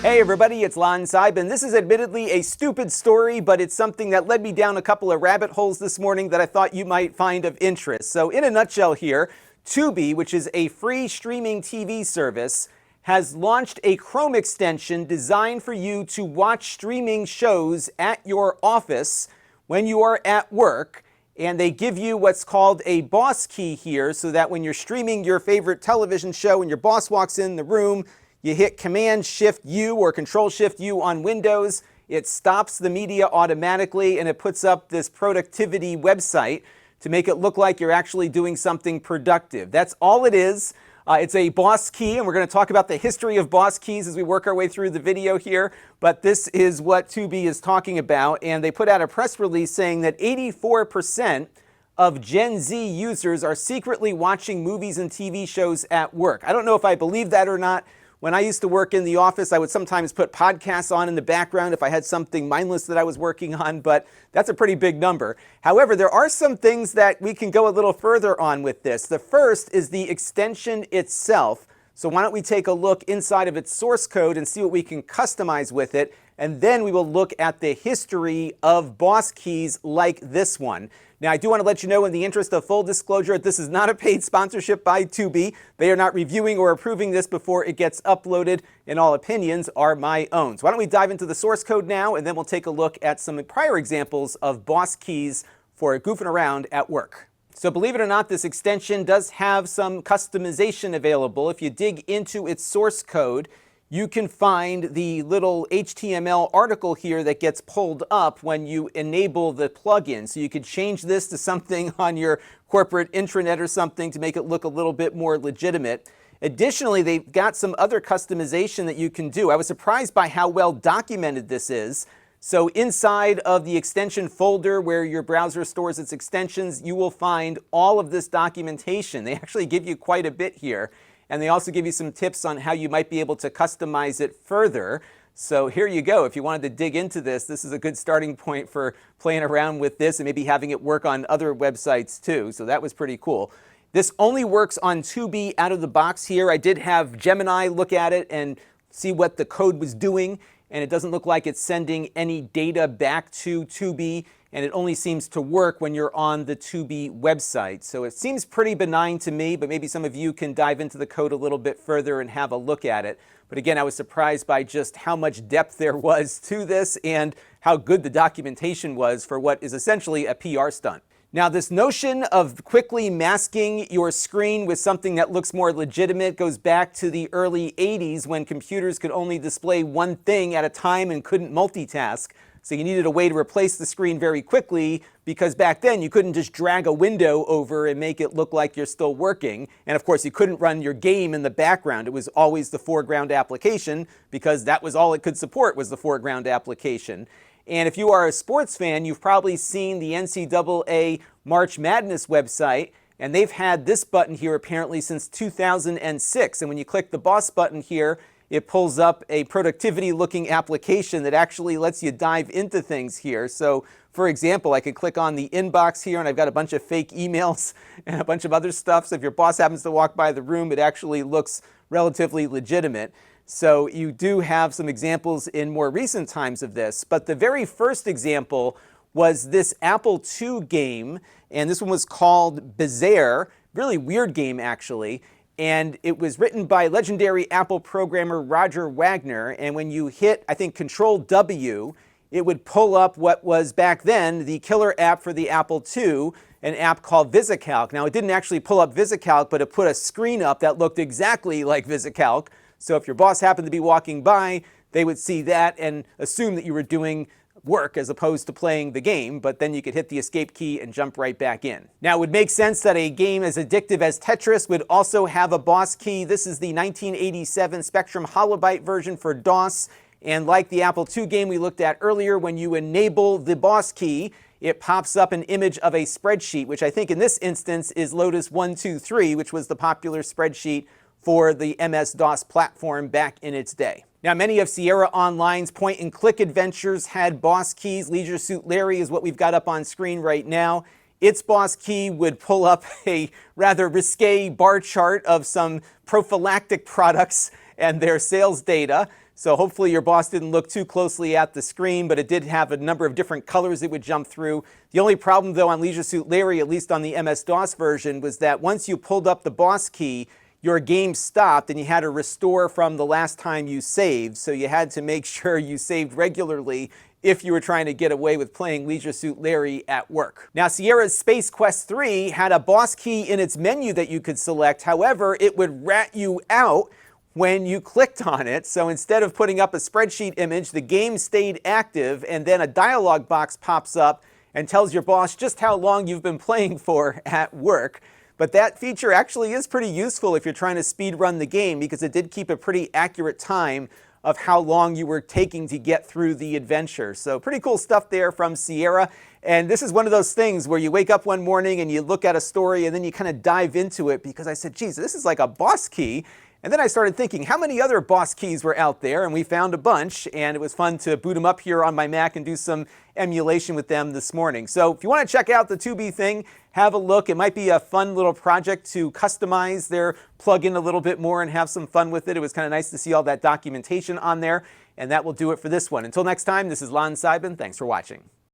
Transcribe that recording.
Hey everybody, it's Lon.TV, and this is admittedly a stupid story, but it's something that led me down a couple of rabbit holes this morning that I thought you might find of interest. So in a nutshell here, Tubi, which is a free streaming TV service, has launched a Chrome extension designed for you to watch streaming shows at your office when you are at work. And they give you what's called a boss key here, so that when you're streaming your favorite television show and your boss walks in the room, you hit Command-Shift-U or Control-Shift-U on Windows, it stops the media automatically, and it puts up this productivity website to make it look like you're actually doing something productive. That's all it is. It's a boss key, and we're going to talk about the history of boss keys as we work our way through the video here, but this is what Tubi is talking about, and they put out a press release saying that 84% of Gen Z users are secretly watching movies and TV shows at work. I don't know if I believe that or not. When I used to work in the office, I would sometimes put podcasts on in the background if I had something mindless that I was working on, but that's a pretty big number. However, there are some things that we can go a little further on with this. The first is the extension itself. So why don't we take a look inside of its source code and see what we can customize with it, and then we will look at the history of boss keys like this one. Now, I do want to let you know, in the interest of full disclosure, this is not a paid sponsorship by Tubi. They are not reviewing or approving this before it gets uploaded, and all opinions are my own. So why don't we dive into the source code now, and then we'll take a look at some prior examples of boss keys for goofing around at work. So believe it or not, this extension does have some customization available. If you dig into its source code, you can find the little HTML article here that gets pulled up when you enable the plugin. So you could change this to something on your corporate intranet or something to make it look a little bit more legitimate. Additionally, they've got some other customization that you can do. I was surprised by how well documented this is. So inside of the extension folder where your browser stores its extensions, you will find all of this documentation. They actually give you quite a bit here. And they also give you some tips on how you might be able to customize it further. So here you go. If you wanted to dig into this, this is a good starting point for playing around with this and maybe having it work on other websites too. So that was pretty cool. This only works on Tubi out of the box here. I did have Gemini look at it and see what the code was doing, and it doesn't look like it's sending any data back to Tubi, and it only seems to work when you're on the Tubi website. So it seems pretty benign to me, but maybe some of you can dive into the code a little bit further and have a look at it. But again, I was surprised by just how much depth there was to this and how good the documentation was for what is essentially a PR stunt. Now, this notion of quickly masking your screen with something that looks more legitimate goes back to the early 80s when computers could only display one thing at a time and couldn't multitask. So you needed a way to replace the screen very quickly, because back then you couldn't just drag a window over and make it look like you're still working. And of course, you couldn't run your game in the background. It was always the foreground application, because that was all it could support, was the foreground application. And if you are a sports fan, you've probably seen the NCAA March Madness website, and they've had this button here apparently since 2006. And when you click the boss button here, it pulls up a productivity-looking application that actually lets you dive into things here. So, for example, I could click on the inbox here, and I've got a bunch of fake emails and a bunch of other stuff. So if your boss happens to walk by the room, it actually looks relatively legitimate. So you do have some examples in more recent times of this. But the very first example was this Apple II game, and this one was called Bezare. Really weird game, actually. And it was written by legendary Apple programmer Roger Wagner. And when you hit, I think, Control-W, it would pull up what was back then the killer app for the Apple II, an app called VisiCalc. Now, it didn't actually pull up VisiCalc, but it put a screen up that looked exactly like VisiCalc. So if your boss happened to be walking by, they would see that and assume that you were doing work as opposed to playing the game, but then you could hit the escape key and jump right back in. Now, it would make sense that a game as addictive as Tetris would also have a boss key. This is the 1987 Spectrum Holobyte version for DOS, and like the Apple II game we looked at earlier, when you enable the boss key, it pops up an image of a spreadsheet, which I think in this instance is Lotus 123, which was the popular spreadsheet for the MS-DOS platform back in its day. Now, many of Sierra Online's point-and-click adventures had boss keys. Leisure Suit Larry is what we've got up on screen right now. Its boss key would pull up a rather risque bar chart of some prophylactic products and their sales data. So hopefully your boss didn't look too closely at the screen, but it did have a number of different colors it would jump through. The only problem, though, on Leisure Suit Larry, at least on the MS-DOS version, was that once you pulled up the boss key, your game stopped and you had to restore from the last time you saved. So you had to make sure you saved regularly if you were trying to get away with playing Leisure Suit Larry at work. Now, Sierra's Space Quest 3 had a boss key in its menu that you could select. However, it would rat you out when you clicked on it. So instead of putting up a spreadsheet image, the game stayed active, and then a dialog box pops up and tells your boss just how long you've been playing for at work. But that feature actually is pretty useful if you're trying to speed run the game, because it did keep a pretty accurate time of how long you were taking to get through the adventure. So pretty cool stuff there from Sierra. And this is one of those things where you wake up one morning and you look at a story and then you kind of dive into it, because I said, geez, this is like a boss key. And then I started thinking, how many other boss keys were out there? And we found a bunch, and it was fun to boot them up here on my Mac and do some emulation with them this morning. So if you want to check out the Tubi thing, have a look. It might be a fun little project to customize their plugin a little bit more and have some fun with it. It was kind of nice to see all that documentation on there. And that will do it for this one. Until next time, this is Lon.TV. Thanks for watching.